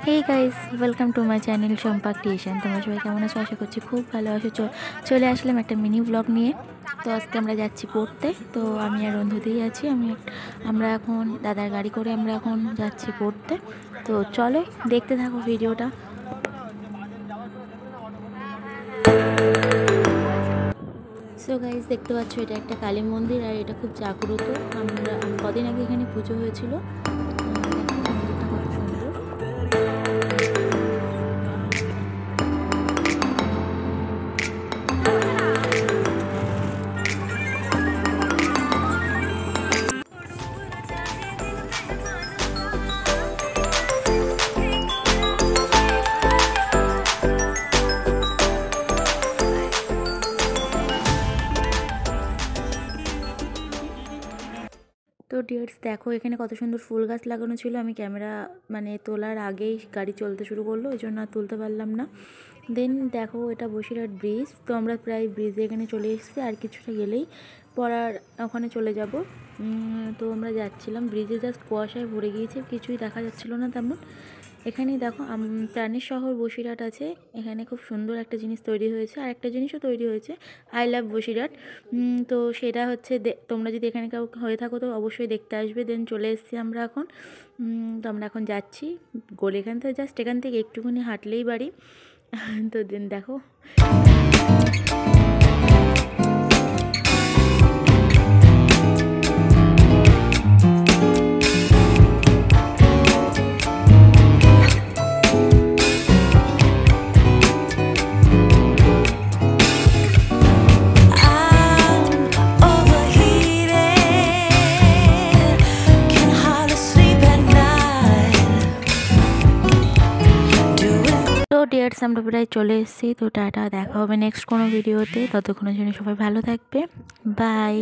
Hey guys welcome to my channel Champa creation. তোমরা সবাই কেমন আছো? আশা করছি খুব ভালো আছো। চলে আসলাম একটা মিনি ব্লগ নিয়ে। তো আজকে আমরা যাচ্ছি পড়তে। তো আমি আর বন্ধুতেই আছি। আমরা এখন দাদার গাড়ি করে আমরা এখন যাচ্ছি পড়তে। তো চলো দেখতে থাকো ভিডিওটা। সো গাইস দেখতে পাচ্ছ এটা একটা কালী মন্দির আর এটা খুব জাগ্রত। আমরা কদিন আগে এখানে পুজো হয়েছিল। তো ডিয়ার্স দেখো এখানে কত সুন্দর ফুল গাছ লাগানো ছিল। আমি ক্যামেরা তোলার আগেই গাড়ি চলতে শুরু করলো, ওই জন্য আর তুলতে পারলাম না। দেন দেখো এটা বসিরহাট ব্রিজ। তো আমরা প্রায় ব্রিজে এখানে চলে এসেছি, আর কিছুটা গেলেই পড়ার ওখানে চলে যাব। তো আমরা যাচ্ছিলাম, ব্রিজে জাস্ট কুয়াশায় ভরে গিয়েছে, কিছুই দেখা যাচ্ছিল না তেমন। এখানেই দেখো প্রাণের শহর বসিরহাট আছে। এখানে খুব সুন্দর একটা জিনিস তৈরি হয়েছে, আর একটা জিনিসও তৈরি হয়েছে, আই লাভ বসিরহাট। তো সেটা হচ্ছে তোমরা যদি এখানে কেউ হয়ে থাকো তো অবশ্যই দেখতে আসবে। দেন চলে এসেছি আমরা এখন। তো আমরা এখন যাচ্ছি এখান থেকে জাস্ট এখান থেকে একটুখানি হাঁটলেই বাড়ি। তো দেন দেখো ডিয়ার্স আমরা প্রায় চলে এসেছি। তো টাটা, দেখা হবে নেক্সট কোনো ভিডিওতে। ততক্ষণের জন্য সবাই ভালো থাকবে, বাই।